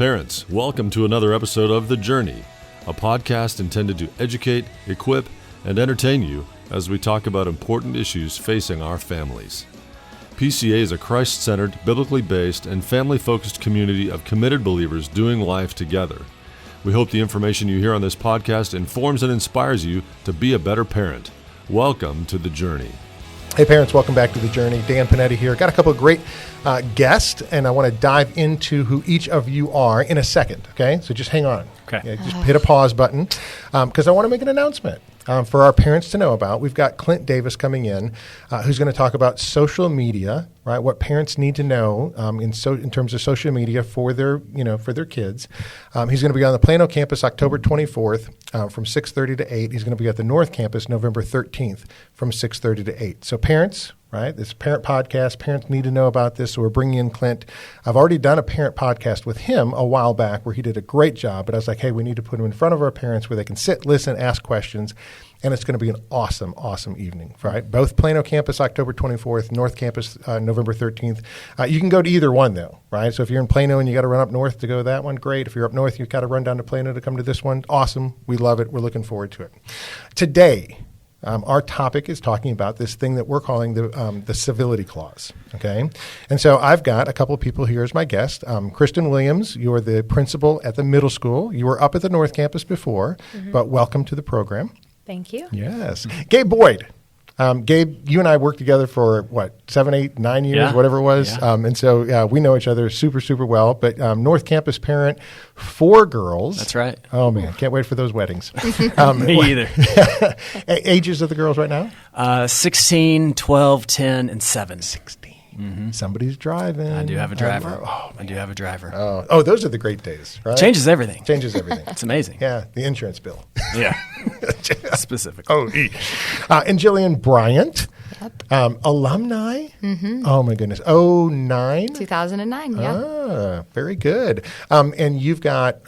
Parents, welcome to another episode of The Journey, a podcast intended to educate, equip, and entertain you as we talk about important issues facing our families. PCA is a Christ-centered, biblically based, and family-focused community of committed believers doing life together. We hope the information you hear on this podcast informs and inspires you to be a better parent. Welcome to The Journey. Hey parents, welcome back to The Journey. Dan Panetti here. Got a couple of great guests, and I want to dive into who each of you are in a second, okay? So just hang on. Okay. Yeah, just hit a pause button because I want to make an announcement for our parents to know about. We've got Clint Davis coming in who's going to talk about social media, right? What parents need to know in terms of social media for their kids. He's going to be on the Plano campus October 24th from 6:30 to 8. He's going to be at the North campus November 13th from 6:30 to 8. So parents, right? This parent podcast, parents need to know about this, so we're bringing in Clint. I've already done a parent podcast with him a while back where he did a great job, but I was like, hey, we need to put him in front of our parents where they can sit, listen, ask questions, and it's going to be an awesome, awesome evening, right? Both Plano campus, October 24th, North campus, November 13th. You can go to either one, though, right? So if you're in Plano and you got to run up north to go to that one, great. If you're up north, you've got to run down to Plano to come to this one. Awesome. We love it. We're looking forward to it. Today, our topic is talking about this thing that we're calling the Civility Clause, okay? And so I've got a couple of people here as my guest. Kristan Williams, you're the principal at the middle school. You were up at the North Campus before, but welcome to the program. Thank you. Yes. Gabe Boyd. Gabe, you and I worked together for, 7, 8, 9 years, whatever it was. Yeah. And so we know each other super, super well. But North Campus parent, 4 girls. That's right. Oh, man. Can't wait for those weddings. Me either. Ages of the girls right now? 16, 12, 10, and 7. 16. Mm-hmm. Somebody's driving. I do have a driver. I do have a driver. Oh, those are the great days, right? Changes everything. Changes everything. It's amazing. Yeah, the insurance bill. Yeah. Specifically. And Jillian Bryant, alumni. Mm-hmm. Oh, my goodness. 09? 2009, yeah. Very good. And you've got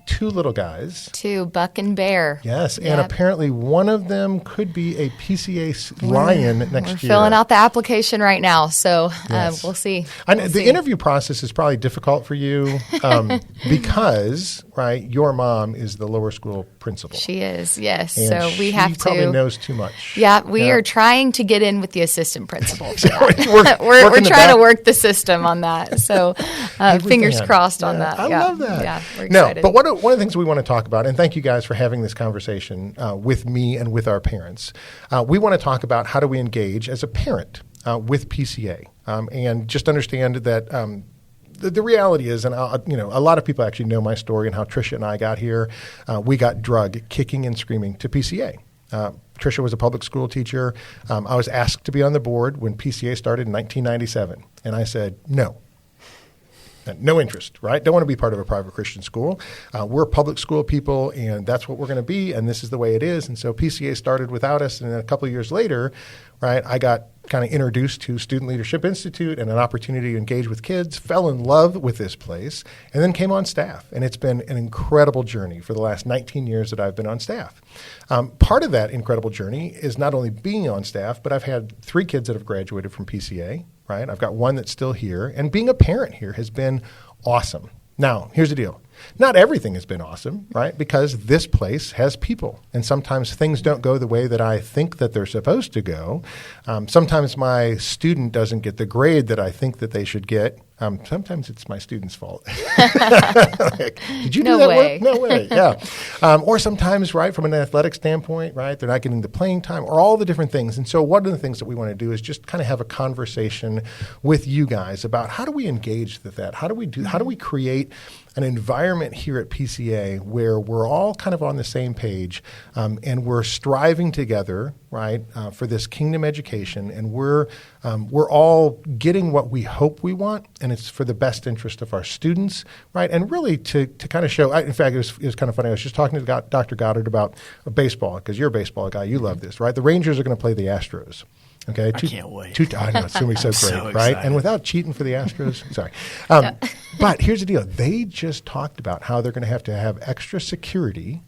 2 little guys. 2, Buck and Bear. Yes, and apparently one of them could be a PCA Lion next year. We're filling out the application right now, so Yes. we'll see. The interview process is probably difficult for you because, right, your mom is the lower school principal. She is, yes. And so we have to. She probably knows too much. Yeah, we are trying to get in with the assistant principal. For We're that. we're trying to back. work the system on that. So fingers crossed on that. I love that. Yeah, we're excited. No, but one of the things we want to talk about, and thank you guys for having this conversation with me and with our parents. We want to talk about how do we engage as a parent with PCA, and just understand that the reality is, and a lot of people actually know my story and how Tricia and I got here. We got drugged, kicking and screaming to PCA. Tricia was a public school teacher. I was asked to be on the board when PCA started in 1997, and I said no. No interest, right? Don't want to be part of a private Christian school. We're public school people, and that's what we're going to be, and this is the way it is. And so PCA started without us, and then a couple of years later, right, I got kind of introduced to Student Leadership Institute and an opportunity to engage with kids, fell in love with this place, and then came on staff. And it's been an incredible journey for the last 19 years that I've been on staff. Part of that incredible journey is not only being on staff, but I've had 3 kids that have graduated from PCA, right? I've got one that's still here, and being a parent here has been awesome. Now, here's the deal. Not everything has been awesome, right? Because this place has people, and sometimes things don't go the way that I think that they're supposed to go. Sometimes my student doesn't get the grade that I think that they should get. Sometimes it's my student's fault. Like, did you do that work? No way. Yeah. Or sometimes, right, from an athletic standpoint, right, they're not getting the playing time, or all the different things. And so one of the things that we want to do is just kind of have a conversation with you guys about how do we engage with that? How do we create an environment here at PCA where we're all kind of on the same page, and we're striving together, right, for this kingdom education, and we're all getting what we hope we want, and it's for the best interest of our students, right, and really to kind of show. In fact, it was kind of funny. I was just talking to Dr. Goddard about baseball, because you're a baseball guy. You love this, right? The Rangers are going to play the Astros. Okay, I can't wait. I know, it's going to be so great, so right? excited. And without cheating for the Astros, sorry. But here's the deal. They just talked about how they're going to have extra security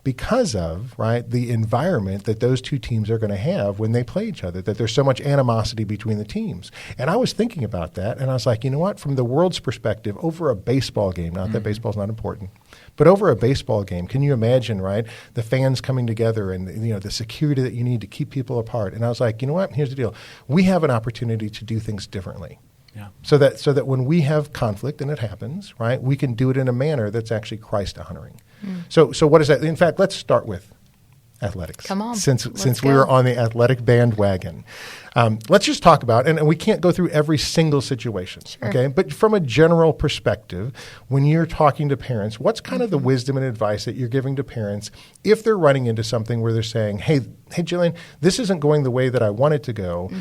because of, right, the environment that those two teams are going to have when they play each other, that there's so much animosity between the teams. And I was thinking about that, and I was like, you know what, from the world's perspective, over a baseball game, not that baseball's not important, but over a baseball game, can you imagine, right, the fans coming together and, the security that you need to keep people apart? And I was like, you know what, here's the deal. We have an opportunity to do things differently. Yeah. So that when we have conflict, and it happens, right, we can do it in a manner that's actually Christ-honoring. So what is that? In fact, let's start with athletics. Come on. Since we go. were on the athletic bandwagon. Let's just talk about, and we can't go through every single situation, Sure. okay? But from a general perspective, when you're talking to parents, what's kind of the wisdom and advice that you're giving to parents if they're running into something where they're saying, hey, Jillian, this isn't going the way that I want it to go.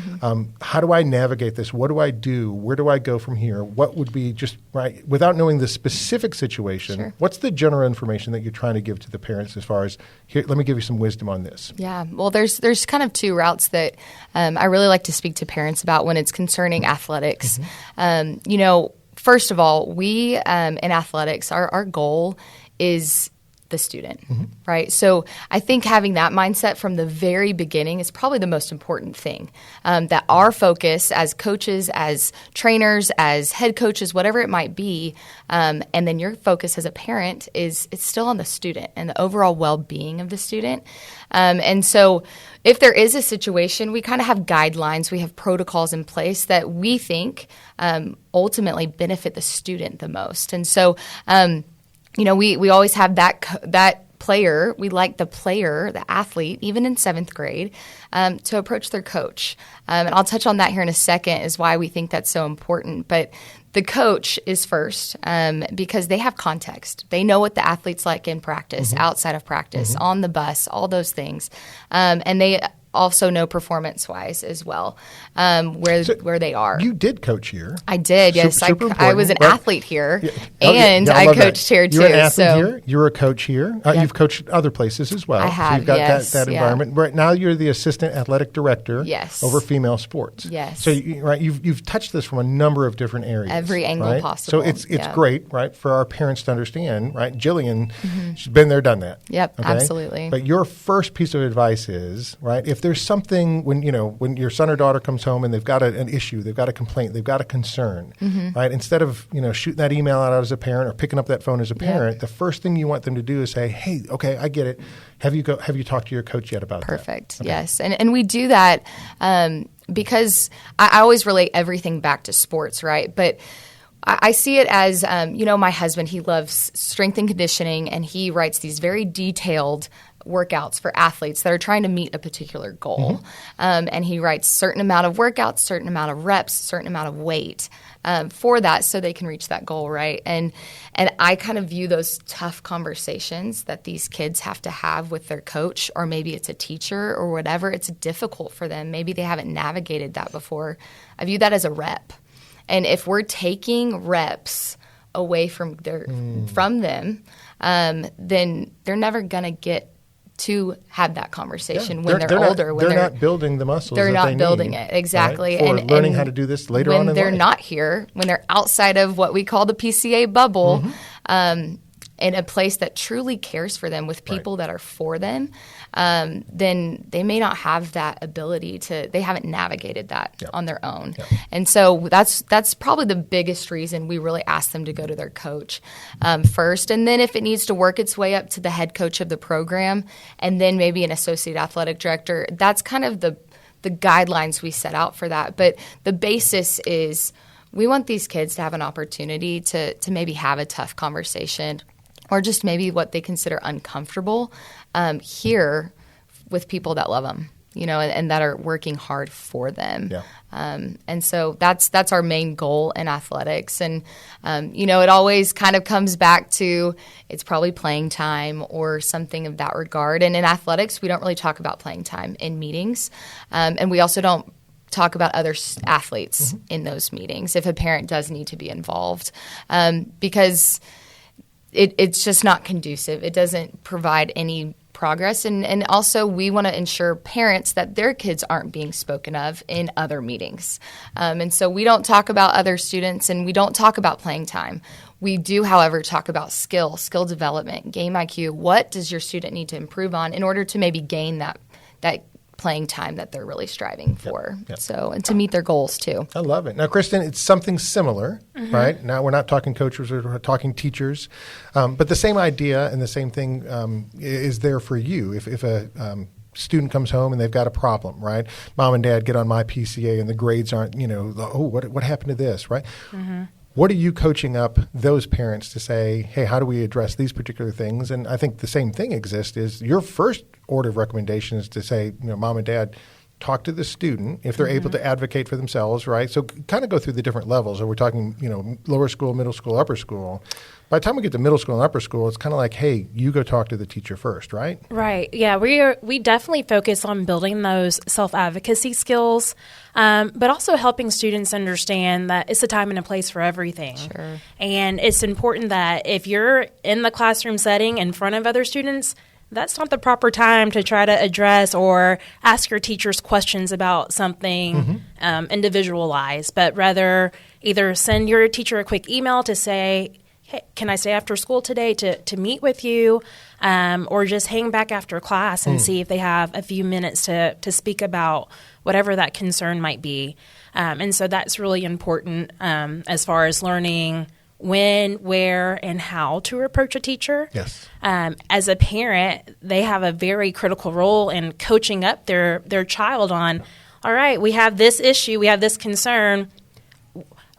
How do I navigate this? What do I do? Where do I go from here? What would be just, right, without knowing the specific situation, Sure. what's the general information that you're trying to give to the parents as far as, here, let me give you some wisdom on this? Yeah, well, there's kind of two routes that I really like to speak to parents about when it's concerning athletics. First of all, we in athletics, our goal is the student, right? So I think having that mindset from the very beginning is probably the most important thing. That our focus as coaches, as trainers, as head coaches, whatever it might be, and then your focus as a parent it's still on the student and the overall well-being of the student. And so if there is a situation, we kind of have guidelines, we have protocols in place that we think ultimately benefit the student the most. And so we always have that player. We like the player, the athlete, even in 7th grade, to approach their coach. And I'll touch on that here in a second, is why we think that's so important. But the coach is first because they have context. They know what the athlete's like in practice, outside of practice, on the bus, all those things. And they also know performance-wise as well, where they are. You did coach here. I did, yes. Super I was an right? athlete here, Yeah. and I I love coached that. here too. You're an athlete so here. You're a coach here. You've coached other places as well. I have, So you've got yes, that yeah. environment. Right now, you're the assistant athletic director Yes. over female sports. Yes. So you've touched this from a number of different areas. Every angle right? possible. So it's Yeah. great, right, for our parents to understand. Right, Jillian, she's been there, done that. Yep, absolutely. But your first piece of advice is, right, if there's something when your son or daughter comes home and they've got an issue, they've got a complaint, they've got a concern, right? Instead of shooting that email out as a parent or picking up that phone as a parent, the first thing you want them to do is say, "Hey, okay, I get it. Have you talked to your coach yet about that?" Perfect. Okay. Yes, and we do that because I always relate everything back to sports, right? But I see it as, my husband, he loves strength and conditioning, and he writes these very detailed workouts for athletes that are trying to meet a particular goal. And he writes certain amount of workouts, certain amount of reps, certain amount of weight for that so they can reach that goal, right? And I kind of view those tough conversations that these kids have to have with their coach, or maybe it's a teacher or whatever. It's difficult for them. Maybe they haven't navigated that before. I view that as a rep. And if we're taking reps away from them, then they're never going to get to have that conversation when they're older. They're not building the muscles. They're not they building need, it, exactly. Right? For learning how to do this later on in life. When they're not here, when they're outside of what we call the PCA bubble, in a place that truly cares for them with people that are for them, then they may not have that ability they haven't navigated that on their own. And so that's probably the biggest reason we really ask them to go to their coach first. And then if it needs to work its way up to the head coach of the program, and then maybe an associate athletic director, that's kind of the guidelines we set out for that. But the basis is we want these kids to have an opportunity to maybe have a tough conversation, or just maybe what they consider uncomfortable here with people that love them, and that are working hard for them. And so that's our main goal in athletics. And, it always kind of comes back to it's probably playing time or something of that regard. And in athletics, we don't really talk about playing time in meetings. And we also don't talk about other athletes in those meetings if a parent does need to be involved, because it's just not conducive. It doesn't provide any progress. And also we want to ensure parents that their kids aren't being spoken of in other meetings. And so we don't talk about other students, and we don't talk about playing time. We do, however, talk about skill development, game IQ. What does your student need to improve on in order to maybe gain that playing time that they're really striving for? Yep. So, and to meet their goals too. I love it. Now, Kristan, it's something similar, right? Now, we're not talking coaches, we're talking teachers. But the same idea and the same thing is there for you. If a student comes home and they've got a problem, right? Mom and dad get on my PCA and the grades aren't, what happened to this, right? What are you coaching up those parents to say, hey, how do we address these particular things? And I think the same thing exists is your first order of recommendation is to say, mom and dad, talk to the student if they're able to advocate for themselves, right? So kind of go through the different levels. Or we're talking, lower school, middle school, upper school. By the time we get to middle school and upper school, it's kind of like, hey, you go talk to the teacher first, right? Right. Yeah, we definitely focus on building those self-advocacy skills, but also helping students understand that it's a time and a place for everything. Sure. And it's important that if you're in the classroom setting in front of other students, that's not the proper time to try to address or ask your teachers questions about something individualized, but rather either send your teacher a quick email to say, hey, can I stay after school today to meet with you, or just hang back after class and see if they have a few minutes to speak about whatever that concern might be. And so that's really important as far as learning when, where, and how to approach a teacher. Yes. As a parent, they have a very critical role in coaching up their child on, all right, we have this issue, we have this concern.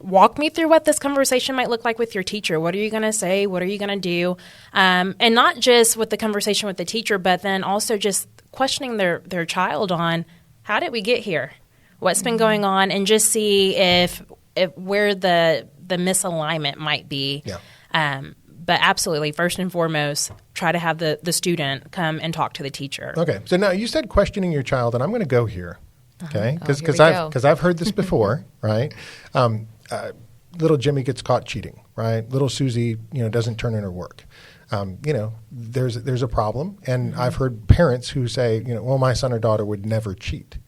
Walk me through what this conversation might look like with your teacher. What are you going to say? What are you going to do? And not just with the conversation with the teacher, but then also just questioning their child on, how did we get here? What's been going on? And just see if where the misalignment might be. Yeah. But absolutely, first and foremost, try to have the student come and talk to the teacher. Okay. So now you said questioning your child, and I'm going to go here. Okay. Here we go. Because I've heard this before, right? Little Jimmy gets caught cheating, right? Little Susie, doesn't turn in her work. There's a problem, and I've heard parents who say, well, my son or daughter would never cheat.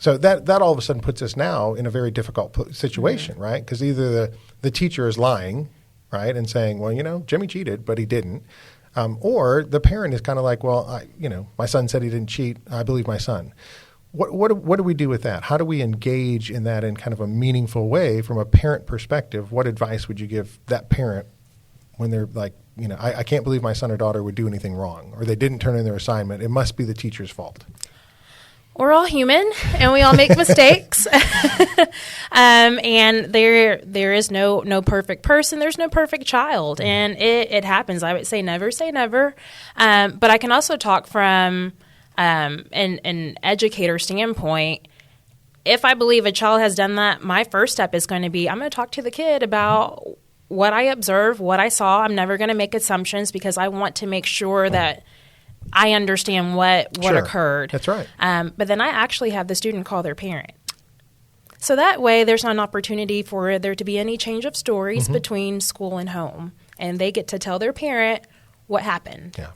So that all of a sudden puts us now in a very difficult situation, right? Because either the teacher is lying, right, and saying, well, Jimmy cheated, but he didn't, or the parent is kind of like, well, my son said he didn't cheat. I believe my son. What do we do with that? How do we engage in that in kind of a meaningful way from a parent perspective? What advice would you give that parent when they're like, I can't believe my son or daughter would do anything wrong, or they didn't turn in their assignment. It must be the teacher's fault. We're all human, and we all make mistakes. And there is no perfect person. There's no perfect child, and it happens. I would say never say never. But I can also talk from an educator standpoint. If I believe a child has done that, my first step is going to be, I'm going to talk to the kid about what I observed, what I saw. I'm never going to make assumptions because I want to make sure that I understand what Sure. occurred. That's right. But then I actually have the student call their parent. So that way there's not an opportunity for there to be any change of stories between school and home. And they get to tell their parent what happened. Yeah.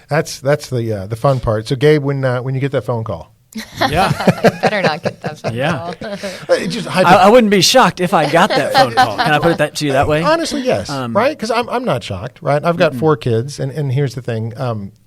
That's the fun part. So Gabe, when you get that phone call, Yeah. Better not get that phone Yeah. call. I wouldn't be shocked if I got that phone call. Can I put that to you that way? honestly, yes, right? Because I'm not shocked, right? I've got 4 kids, and here's the thing,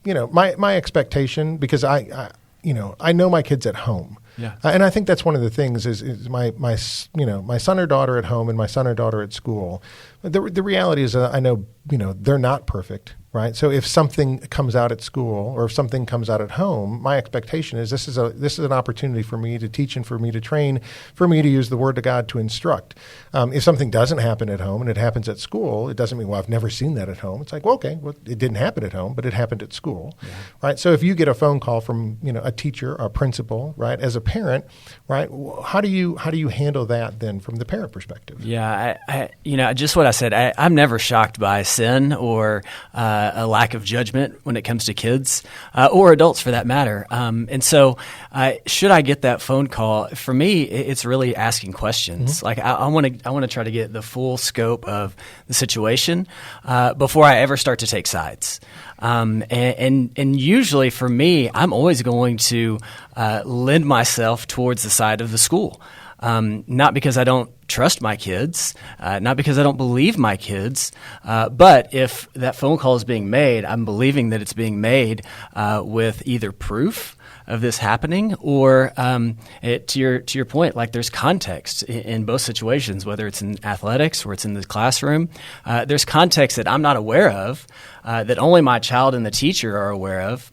my expectation, because I know my kids at home. Yeah. And I think that's one of the things is my son or daughter at home and my son or daughter at school. The reality is I know they're not perfect, right? So if something comes out at school or if something comes out at home, my expectation is this is an opportunity for me to teach and for me to train, for me to use the Word of God to instruct. If something doesn't happen at home and it happens at school, it doesn't mean, well, I've never seen that at home. It's like, well, okay, well, it didn't happen at home, but it happened at school, right? So if you get a phone call from a teacher or a principal, right, as a parent, right, how do you handle that then from the parent perspective? Yeah, I just what I said. I'm never shocked by sin or a lack of judgment when it comes to kids or adults for that matter. And so, should I get that phone call? For me, it's really asking questions. Like I want to try to get the full scope of the situation before I ever start to take sides. And usually for me, I'm always going to lend myself towards the side of the school. Not because I don't trust my kids, not because I don't believe my kids, but if that phone call is being made, I'm believing that it's being made with either proof of this happening, or to your point, like there's context in both situations, whether it's in athletics or it's in the classroom. There's context that I'm not aware of, that only my child and the teacher are aware of.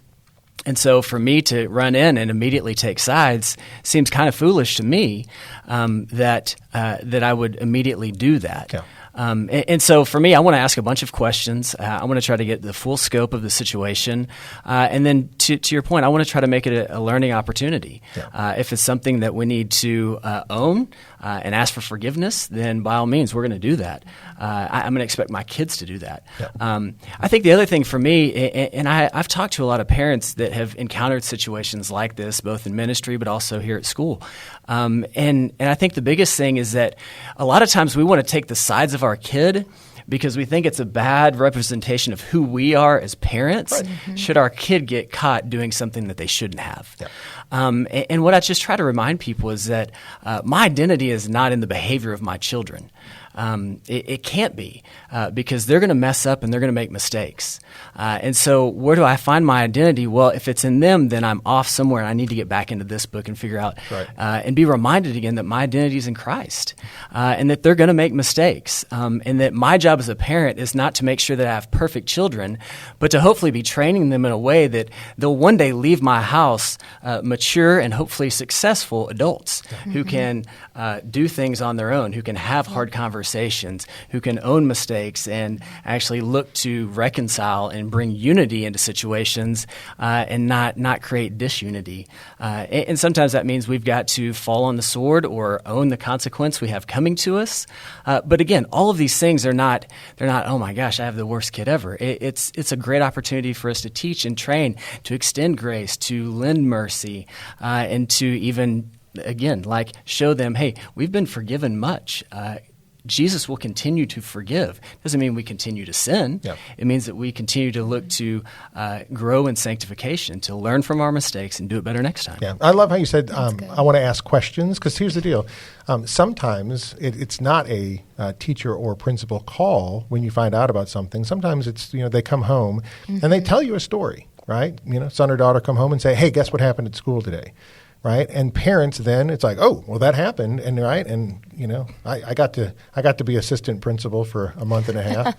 And so for me to run in and immediately take sides seems kind of foolish to me, that I would immediately do that. Yeah. And so for me, I want to ask a bunch of questions. I want to try to get the full scope of the situation. And then to your point, I want to try to make it a learning opportunity. Yeah. If it's something that we need to own and ask for forgiveness, then by all means, we're going to do that. I'm going to expect my kids to do that. Yeah. I think the other thing for me, and I've talked to a lot of parents that have encountered situations like this, both in ministry but also here at school. And I think the biggest thing is that a lot of times we want to take the sides of our kid because we think it's a bad representation of who we are as parents, right. Should our kid get caught doing something that they shouldn't have. Yeah. And what I just try to remind people is that my identity is not in the behavior of my children. It can't be because they're going to mess up and they're going to make mistakes. And so where do I find my identity? Well, if it's in them, then I'm off somewhere and I need to get back into this book and figure out and be reminded again that my identity is in Christ and that they're going to make mistakes and that my job as a parent is not to make sure that I have perfect children, but to hopefully be training them in a way that they'll one day leave my house mature and hopefully successful adults who can do things on their own, who can have hard conversations, who can own mistakes and actually look to reconcile and bring unity into situations and not create disunity. And sometimes that means we've got to fall on the sword or own the consequence we have coming to us. But again, all of these things they're not, oh my gosh, I have the worst kid ever. It's a great opportunity for us to teach and train, to extend grace, to lend mercy, and to even, again, like show them, hey, we've been forgiven much. Jesus will continue to forgive. Doesn't mean we continue to sin. Yeah. It means that we continue to look to grow in sanctification, to learn from our mistakes and do it better next time. Yeah, I love how you said, I want to ask questions, because here's the deal. Sometimes it's not a teacher or principal call when you find out about something. Sometimes it's, they come home and they tell you a story, right? Son or daughter come home and say, hey, guess what happened at school today? Right, and parents then it's like, oh, well, that happened, and right, and I got to be assistant principal for a month and a half,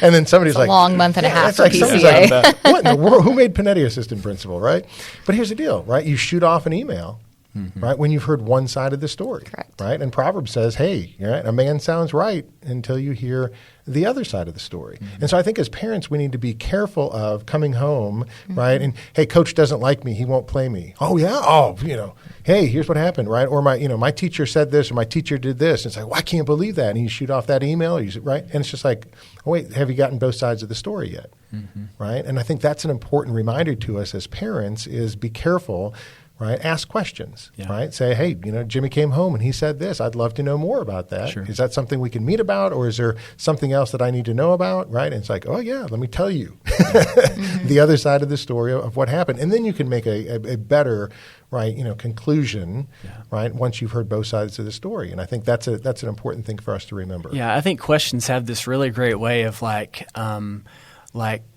and then somebody's like, long month and a half for like, PCA. Like, what in the world? Who made Panetti assistant principal, right? But here's the deal, right? You shoot off an email, right, when you've heard one side of the story, correct, right? And Proverbs says, hey, right, a man sounds right until you hear the other side of the story. And so I think as parents, we need to be careful of coming home, right? And, hey, coach doesn't like me. He won't play me. Oh, yeah? Oh, hey, here's what happened, right? Or my teacher said this, or my teacher did this. And it's like, well, I can't believe that. And you shoot off that email, right? And it's just like, oh, wait, have you gotten both sides of the story yet? Right? And I think that's an important reminder to us as parents is be careful, right? Ask questions, right? Say, hey, Jimmy came home and he said this. I'd love to know more about that. Sure. Is that something we can meet about, or is there something else that I need to know about, right? And it's like, oh, yeah, let me tell you the other side of the story of what happened. And then you can make a better, right, conclusion, right, once you've heard both sides of the story. And I think that's an important thing for us to remember. Yeah, I think questions have this really great way of like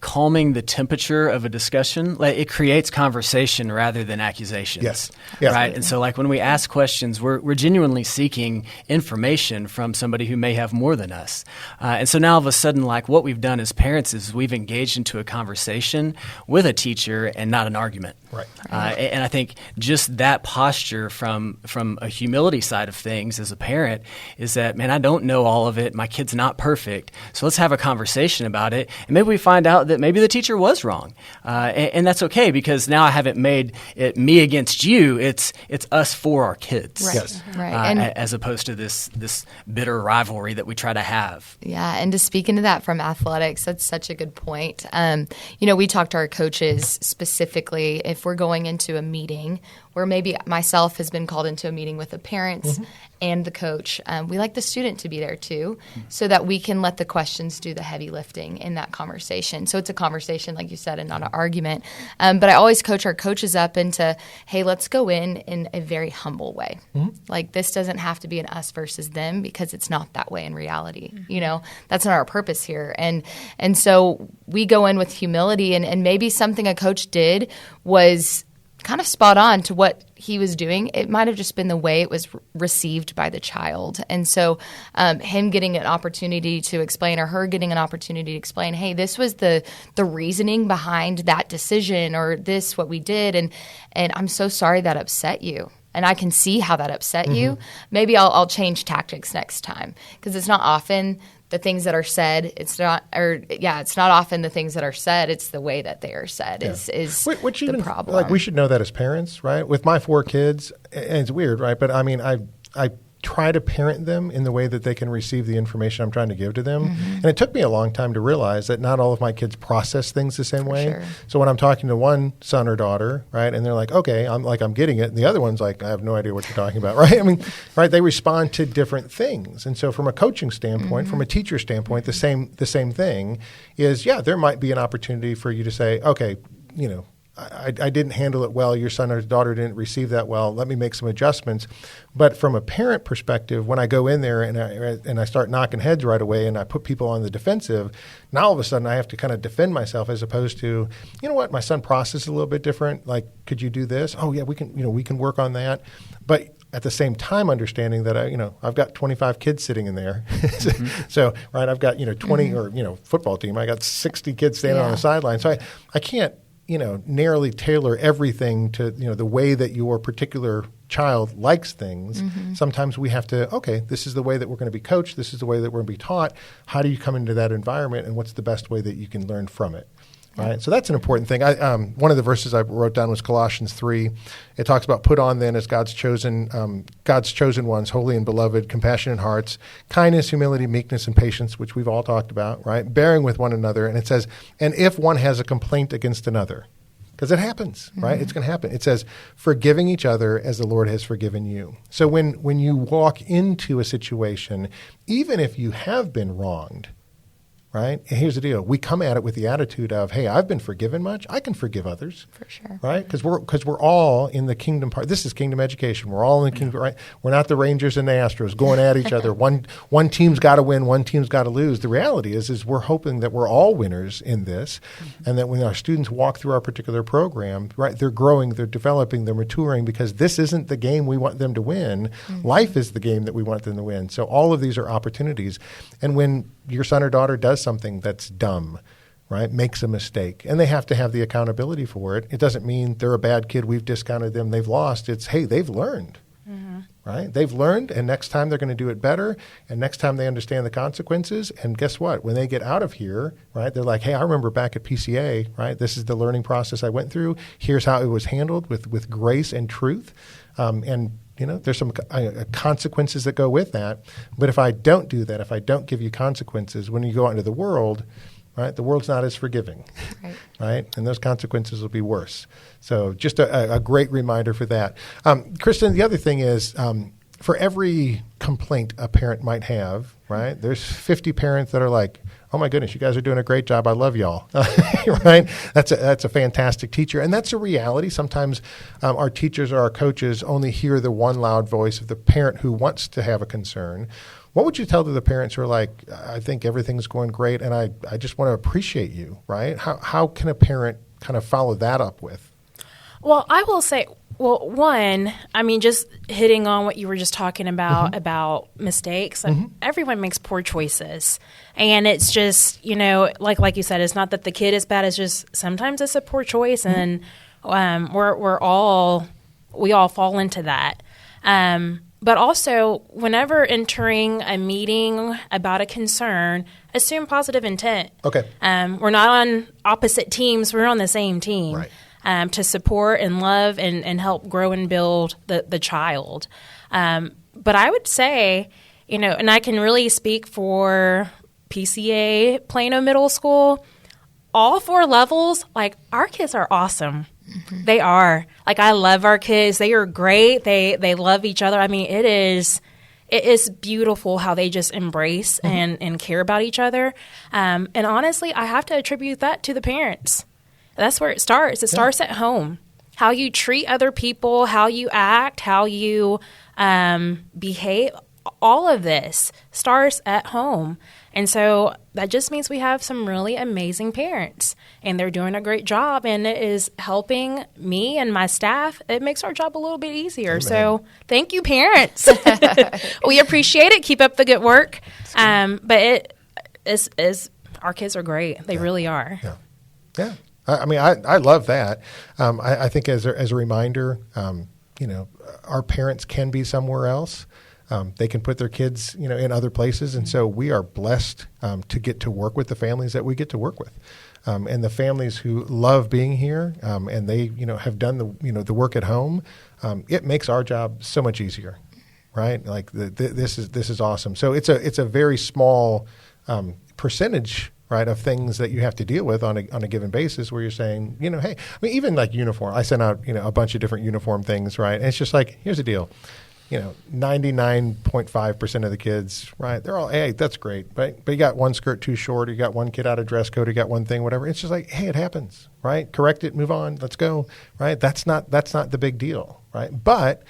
calming the temperature of a discussion. Like it creates conversation rather than accusations. Yes. Yeah. Right. And so like when we ask questions, we're genuinely seeking information from somebody who may have more than us. And so now all of a sudden, like what we've done as parents is we've engaged into a conversation with a teacher and not an argument. Right. And I think just that posture from a humility side of things as a parent is that, man, I don't know all of it. My kid's not perfect. So let's have a conversation about it. And maybe we find out that maybe the teacher was wrong. And that's okay, because now I haven't made it me against you. It's us for our kids. Right. Yes. Right. As opposed to this bitter rivalry that we try to have. Yeah. And to speak into that from athletics, that's such a good point. We talk to our coaches specifically if we're going into a meeting where maybe myself has been called into a meeting with the parents and the coach. We like the student to be there too, so that we can let the questions do the heavy lifting in that conversation. So it's a conversation, like you said, and not an argument. But I always coach our coaches up into, hey, let's go in a very humble way. Like, this doesn't have to be an us versus them, because it's not that way in reality. You know, that's not our purpose here. And so we go in with humility, and maybe something a coach did was kind of spot on to what he was doing. It might have just been the way it was received by the child. And so him getting an opportunity to explain, or her getting an opportunity to explain, hey, this was the reasoning behind that decision, or this, what we did. And I'm so sorry that upset you. And I can see how that upset you. Maybe I'll change tactics next time, because it's not often the things that are said. It's not often the things that are said. It's the way that they are said is the problem. Like, we should know that as parents, right? With my 4 kids, and it's weird, right? But I mean, I try to parent them in the way that they can receive the information I'm trying to give to them. And it took me a long time to realize that not all of my kids process things the same way. Sure. So when I'm talking to one son or daughter, right, and they're like, okay, I'm getting it. And the other one's like, I have no idea what you're talking about, right? I mean, right, they respond to different things. And so from a coaching standpoint, from a teacher standpoint, the same thing is, there might be an opportunity for you to say, okay, you know, I didn't handle it well. Your son or daughter didn't receive that well. Let me make some adjustments. But from a parent perspective, when I go in there and I start knocking heads right away, and I put people on the defensive, now all of a sudden I have to kind of defend myself, as opposed to, you know what, my son processes a little bit different. Like, could you do this? Oh yeah, we can work on that. But at the same time, understanding that I've got 25 kids sitting in there. So right, I've got 20 or football team. I got 60 kids standing on the sideline. So I can't narrowly tailor everything to, the way that your particular child likes things. Sometimes we have to, okay, this is the way that we're going to be coached. This is the way that we're going to be taught. How do you come into that environment, and what's the best way that you can learn from it? Right. So that's an important thing. One of the verses I wrote down was Colossians 3. It talks about, put on then as God's chosen ones, holy and beloved, compassionate hearts, kindness, humility, meekness, and patience, which we've all talked about, right? Bearing with one another. And it says, and if one has a complaint against another, because it happens, right? It's going to happen. It says, forgiving each other as the Lord has forgiven you. So when you walk into a situation, even if you have been wronged, right? And here's the deal. We come at it with the attitude of, hey, I've been forgiven much. I can forgive others. For sure. Right? Because we're all in the kingdom part. This is kingdom education. We're all in the kingdom, right? We're not the Rangers and the Astros going at each other. One team's got to win, one team's got to lose. The reality is we're hoping that we're all winners in this, and that when our students walk through our particular program, right, they're growing, they're developing, they're maturing, because this isn't the game we want them to win. Life is the game that we want them to win. So all of these are opportunities. And when your son or daughter does something that's dumb, right, makes a mistake, and they have to have the accountability for it. It doesn't mean they're a bad kid, we've discounted them, they've lost. It's, hey, they've learned, right? They've learned, and next time they're going to do it better, and next time they understand the consequences. And guess what? When they get out of here, right, they're like, hey, I remember back at PCA, right, this is the learning process I went through. Here's how it was handled with grace and truth. And there's some consequences that go with that. But if I don't do that, if I don't give you consequences, when you go out into the world, right, the world's not as forgiving, right? And those consequences will be worse. So just a great reminder for that. Kristan, the other thing is, for every complaint a parent might have, right, there's 50 parents that are like, oh my goodness, you guys are doing a great job. I love y'all, right? That's a fantastic teacher. And that's a reality. Sometimes our teachers or our coaches only hear the one loud voice of the parent who wants to have a concern. What would you tell to the parents who are like, I think everything's going great, and I just want to appreciate you, right? How can a parent kind of follow that up with? Well, I will say, one, I mean, just hitting on what you were just talking about mistakes. Everyone makes poor choices. And it's just, like you said, it's not that the kid is bad. It's just sometimes it's a poor choice. And we all fall into that. But also, whenever entering a meeting about a concern, assume positive intent. Okay. We're not on opposite teams. We're on the same team. Right. To support and love and help grow and build the child. But I would say, and I can really speak for PCA Plano Middle School, all 4 levels, like, our kids are awesome. They are. Like, I love our kids. They are great. They love each other. I mean, it is it is beautiful how they just embrace and care about each other. And honestly, I have to attribute that to the parents. That's where it starts. It starts at home. How you treat other people, how you act, how you behave, all of this starts at home. And so that just means we have some really amazing parents, and they're doing a great job, and it is helping me and my staff. It makes our job a little bit easier. Amen. So thank you, parents. We appreciate it. Keep up the good work. But it is our kids are great. They really are. Yeah. I mean, I love that. I think as a reminder, our parents can be somewhere else. They can put their kids, in other places. And so we are blessed to get to work with the families that we get to work with. And the families who love being here and they, have done the work at home, it makes our job so much easier, right? Like this is awesome. So it's a very small percentage, right, of things that you have to deal with on a given basis where you're saying, hey, I mean, even like uniform, I sent out, a bunch of different uniform things, right? And it's just like, here's the deal. 99.5% of the kids, right? They're all, hey, that's great. But you got one skirt too short, you got one kid out of dress code, you got one thing, whatever. It's just like, hey, it happens, right? Correct it, move on, let's go, right? That's not the big deal, right? But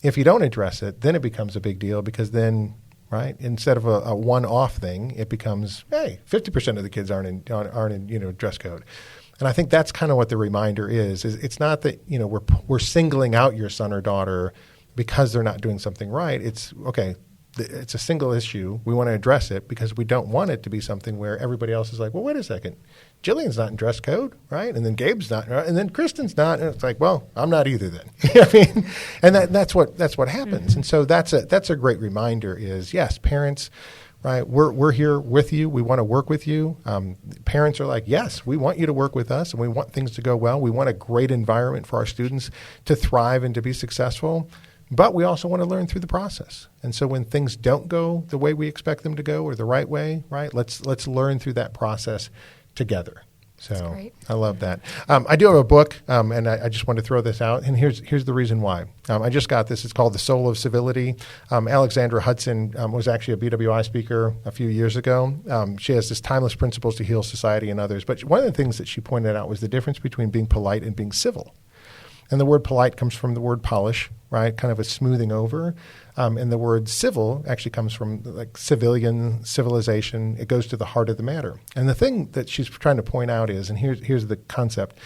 if you don't address it, then it becomes a big deal because then, right, instead of a one-off thing, it becomes, hey, 50% of the kids aren't in dress code. And I think that's kind of what the reminder is it's not that, we're singling out your son or daughter because they're not doing something right. It's, okay, it's a single issue. We want to address it because we don't want it to be something where everybody else is like, well, wait a second. Jillian's not in dress code, right? And then Gabe's not, and then Kristan's not. And it's like, well, I'm not either then. I mean, and that's what happens. Mm-hmm. And so that's a great reminder is, yes, parents, right, we're here with you. We want to work with you. Parents are like, yes, we want you to work with us, and we want things to go well. We want a great environment for our students to thrive and to be successful. But we also want to learn through the process. And so when things don't go the way we expect them to go or the right way, right, let's learn through that process together. So I love that. I do have a book, and I just want to throw this out. And here's the reason why. I just got this. It's called The Soul of Civility. Alexandra Hudson was actually a BWI speaker a few years ago. She has this timeless principles to heal society and others. But one of the things that she pointed out was the difference between being polite and being civil. And the word polite comes from the word polish, right? Kind of a smoothing over. And the word civil actually comes from like civilization. It goes to the heart of the matter. And the thing that she's trying to point out is, and here's the concept,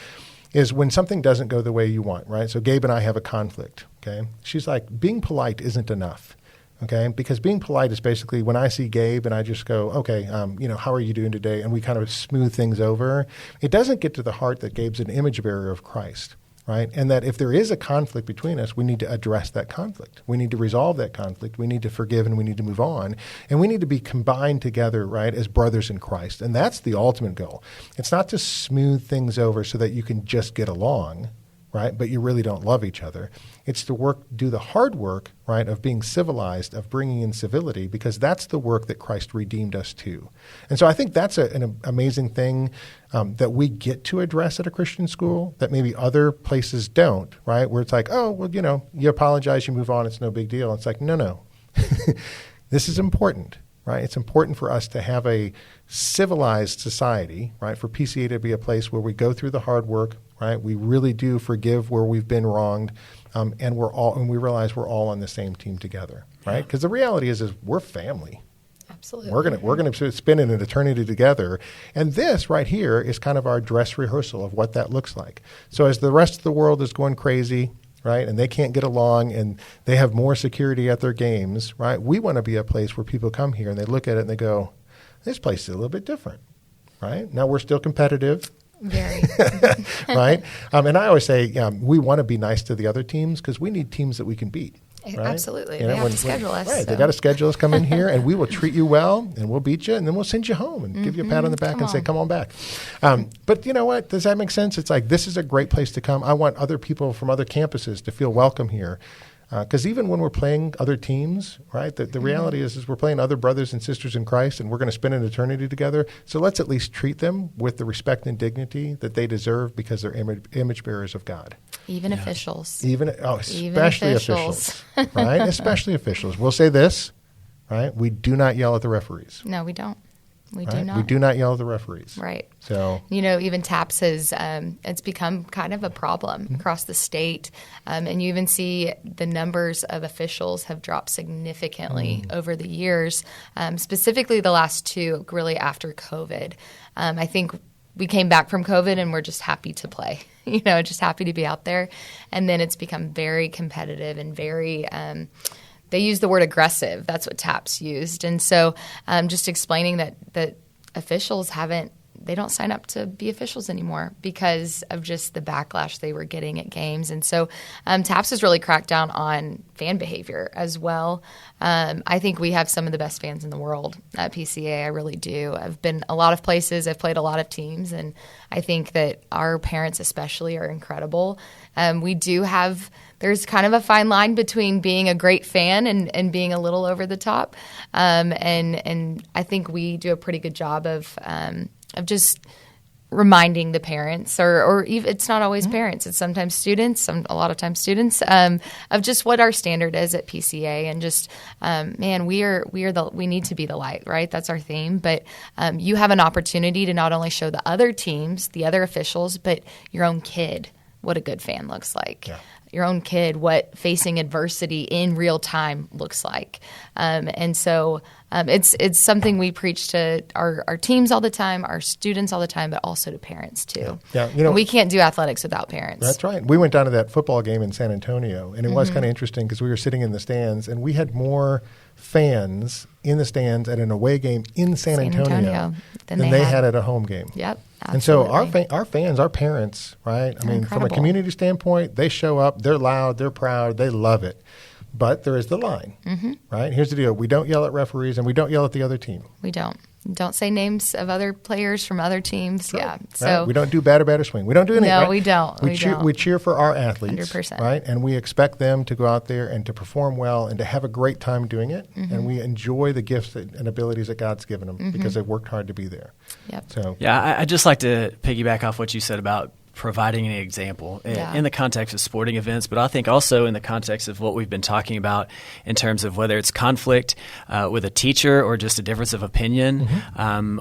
is when something doesn't go the way you want, right? So Gabe and I have a conflict, okay? She's like, being polite isn't enough, okay? Because being polite is basically when I see Gabe and I just go, okay, how are you doing today? And we kind of smooth things over. It doesn't get to the heart that Gabe's an image bearer of Christ. Right? And that if there is a conflict between us, we need to address that conflict. We need to resolve that conflict. We need to forgive and we need to move on. And we need to be combined together, right, as brothers in Christ. And that's the ultimate goal. It's not to smooth things over so that you can just get along, right, but you really don't love each other. It's to do the hard work, right, of being civilized, of bringing in civility, because that's the work that Christ redeemed us to. And so I think that's an amazing thing that we get to address at a Christian school that maybe other places don't, right, where it's like, oh, well, you apologize, you move on, it's no big deal. It's like, no. This is important. Right? It's important for us to have a civilized society, right? For PCA to be a place where we go through the hard work, right? We really do forgive where we've been wronged, and we realize we're all on the same team together, right? Because the reality is we're family. Absolutely. We're gonna spend an eternity together, and this right here is kind of our dress rehearsal of what that looks like. So as the rest of the world is going crazy, right, and they can't get along and they have more security at their games, right, we want to be a place where people come here and they look at it and they go, this place is a little bit different, right? Now we're still competitive. Very. Right? And I always say we want to be nice to the other teams because we need teams that we can beat. Right? Absolutely. They have to schedule us. Right. So. They got to schedule us, come in here, and we will treat you well, and we'll beat you, and then we'll send you home and give you a pat on the back and say, come on back. But you know what? Does that make sense? It's like, this is a great place to come. I want other people from other campuses to feel welcome here. Because even when we're playing other teams, right, the reality is we're playing other brothers and sisters in Christ, and we're going to spend an eternity together. So let's at least treat them with the respect and dignity that they deserve because they're image bearers of God. Even officials. Especially officials. Right? Especially officials. We'll say this, right? We do not yell at the referees. No, we don't. We Right? do not. We do not yell at the referees. Right. So, Even TAPS has, it's become kind of a problem across the state. And you even see the numbers of officials have dropped significantly over the years, specifically the last two, really after COVID. I think we came back from COVID and we're just happy to play, just happy to be out there. And then it's become very competitive and very they use the word aggressive. That's what TAPS used. And so just explaining that officials they don't sign up to be officials anymore because of just the backlash they were getting at games. And so TAPS has really cracked down on fan behavior as well. I think we have some of the best fans in the world at PCA. I really do. I've been a lot of places. I've played a lot of teams. And I think that our parents especially are incredible. There's kind of a fine line between being a great fan and being a little over the top. And I think we do a pretty good job of just reminding the parents, or even, it's not always parents, it's sometimes students, a lot of times students, of just what our standard is at PCA, and just, we need to be the light, right? That's our theme. But you have an opportunity to not only show the other teams, the other officials, but your own kid what a good fan looks like. Yeah. Your own kid, what facing adversity in real time looks like. And so it's something we preach to our teams all the time, our students all the time, but also to parents too. Yeah. We can't do athletics without parents. That's right. We went down to that football game in San Antonio, and it was kind of interesting because we were sitting in the stands, and we had more fans in the stands at an away game in San Antonio than they had at a home game. Yep. Absolutely. And so our fans, our parents, right? I mean, from a community standpoint, they show up, they're loud, they're proud, they love it. But there is the line, right? Here's the deal. We don't yell at referees, and we don't yell at the other team. We don't. Don't say names of other players from other teams. Right. Yeah. Right? So we don't do batter swing. We don't do anything. No, right? we don't. We cheer for our athletes. 100%. Right? And we expect them to go out there and to perform well and to have a great time doing it. And we enjoy the gifts and abilities that God's given them because they've worked hard to be there. Yep. So I'd just like to piggyback off what you said about providing an example in the context of sporting events, but I think also in the context of what we've been talking about in terms of whether it's conflict with a teacher or just a difference of opinion,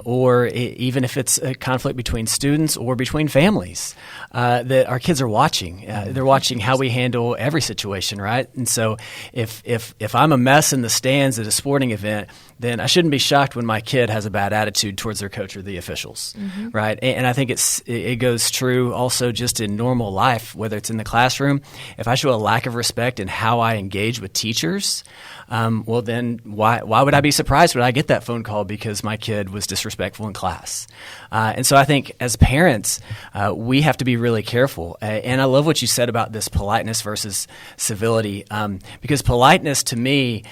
or even if it's a conflict between students or between families, that our kids are watching. They're watching how we handle every situation, right? And so if I'm a mess in the stands at a sporting event, then I shouldn't be shocked when my kid has a bad attitude towards their coach or the officials, right? And I think it goes true also just in normal life, whether it's in the classroom. If I show a lack of respect in how I engage with teachers, well, then why would I be surprised when I get that phone call because my kid was disrespectful in class? And so I think as parents, we have to be really careful. And I love what you said about this politeness versus civility, because politeness to me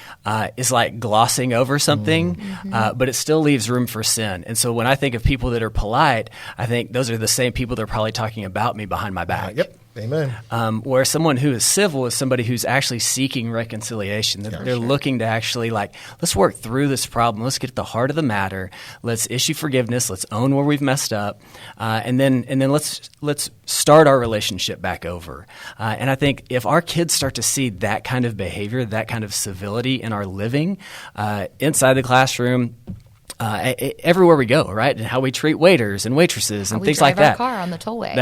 is like glossing over something, but it still leaves room for sin. And so when I think of people that are polite, I think those are the same people that are probably talking about me behind my back. Yep. Amen. Where someone who is civil is somebody who's actually seeking reconciliation. They're looking to actually let's work through this problem. Let's get to the heart of the matter. Let's issue forgiveness. Let's own where we've messed up, and then let's start our relationship back over. And I think if our kids start to see that kind of behavior, that kind of civility in our living inside the classroom, everywhere we go, right? And how we treat waiters and waitresses and things like that. We drive our car on the tollway.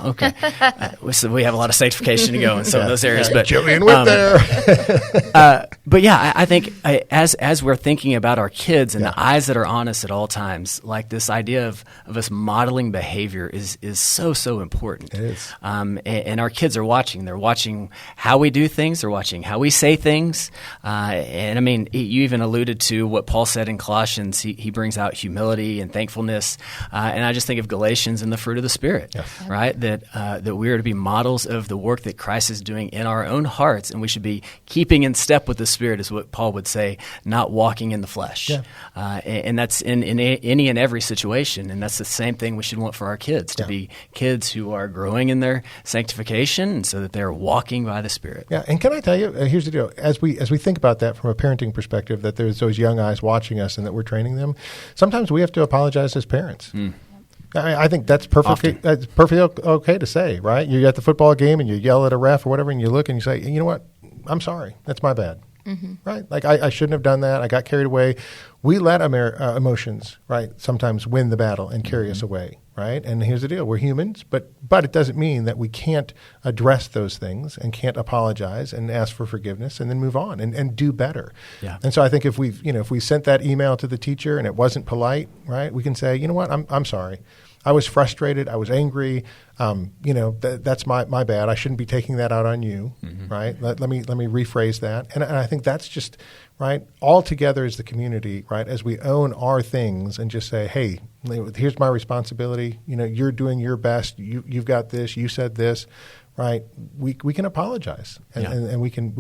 Okay. So we have a lot of sanctification to go in some of those areas. But Jillian went there. But yeah, I think as we're thinking about our kids and the eyes that are on us at all times, like this idea of us modeling behavior is so important. It is. And our kids are watching. They're watching how we do things. They're watching how we say things. And I mean, you even alluded to what Paul said in Colossians. He brings out humility and thankfulness, and I just think of Galatians and the fruit of the Spirit, right? That we are to be models of the work that Christ is doing in our own hearts, and we should be keeping in step with the Spirit, is what Paul would say, not walking in the flesh. And that's in any and every situation, and that's the same thing we should want for our kids, to be kids who are growing in their sanctification, and so that they're walking by the Spirit. Yeah, and can I tell you, here's the deal. As we think about that from a parenting perspective, that there's those young eyes watching us and that we're training them, sometimes we have to apologize as parents. I think that's perfectly okay to say, right? You're at the football game and you yell at a ref or whatever, and you look and you say, you know what, I'm sorry, that's my bad. right? Like I shouldn't have done that. I got carried away. We let emotions, right, sometimes win the battle and carry us away, right? And here's the deal. We're humans, but it doesn't mean that we can't address those things and can't apologize and ask for forgiveness and then move on and do better. Yeah. And so I think if we sent that email to the teacher and it wasn't polite, right, we can say, you know what, I'm sorry. I was frustrated. I was angry. That's my bad. I shouldn't be taking that out on you, right? Let me rephrase that. And I think that's just, right, all together as the community, right, as we own our things and just say, hey, here's my responsibility. You're doing your best. You've got this. You said this, right? We can apologize and we can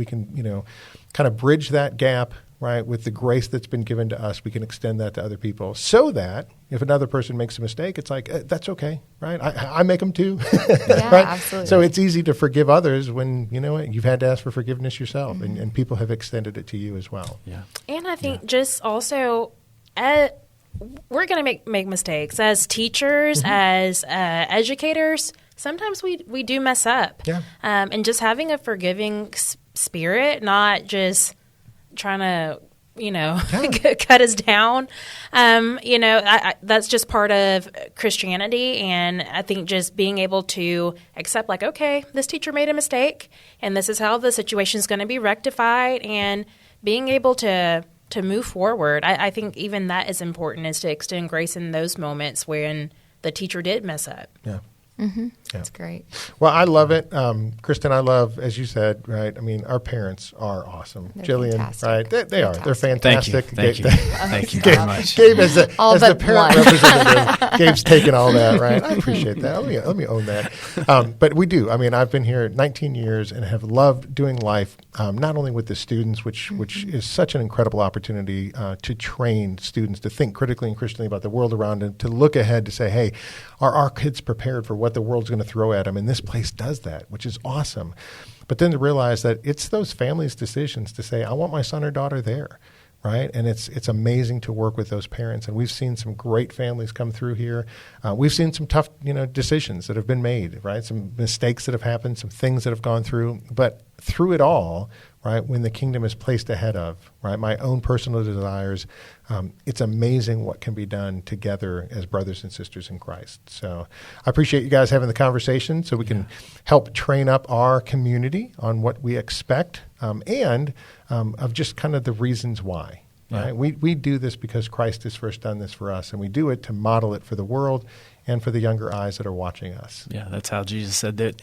kind of bridge that gap, right, with the grace that's been given to us. We can extend that to other people so that if another person makes a mistake, it's like, that's okay, right? I make them too. Yeah, right? Absolutely. So it's easy to forgive others when, you've had to ask for forgiveness yourself and people have extended it to you as well. Yeah. And I think just also, we're going to make mistakes as teachers, as educators. Sometimes we do mess up. Yeah. And just having a forgiving spirit, not just trying to, cut us down. That's just part of Christianity. And I think just being able to accept, like, okay, this teacher made a mistake and this is how the situation is going to be rectified, and being able to move forward. I think even that is important, is to extend grace in those moments when the teacher did mess up. Yeah. Mm-hmm. That's great. Well, I love it. Kristan, I love, as you said, right, I mean, our parents are awesome. They're Jillian, fantastic. right, they are. They're fantastic. Thank you. Thank you Gabe, very much. Gabe, as the parent one. representative, Gabe's taken all that, right? I appreciate that. Let me own that. But we do. I mean, I've been here 19 years and have loved doing life, not only with the students, which is such an incredible opportunity to train students to think critically and Christianly about the world around them, to look ahead to say, hey, are our kids prepared for what the world's going to throw at them? And this place does that, which is awesome. But then to realize that it's those families' decisions to say, I want my son or daughter there, right? And it's amazing to work with those parents. And we've seen some great families come through here. We've seen some tough, decisions that have been made, right? Some mistakes that have happened, some things that have gone through. But through it all, right, when the kingdom is placed ahead of, right, my own personal desires, it's amazing what can be done together as brothers and sisters in Christ. So I appreciate you guys having the conversation so we can help train up our community on what we expect and of just kind of the reasons why. Right? We do this because Christ has first done this for us, and we do it to model it for the world and for the younger eyes that are watching us. Yeah, that's how Jesus said that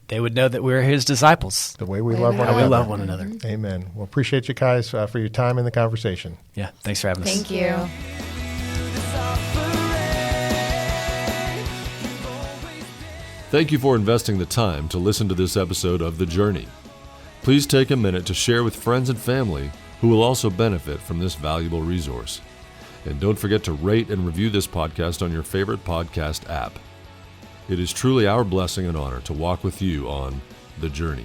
they would know that we're his disciples. The way we love one another. How we love one another. Amen. Well, appreciate you guys for your time in the conversation. Yeah, thanks for having us. Thank you. Thank you for investing the time to listen to this episode of The Journey. Please take a minute to share with friends and family who will also benefit from this valuable resource. And don't forget to rate and review this podcast on your favorite podcast app. It is truly our blessing and honor to walk with you on The Journey.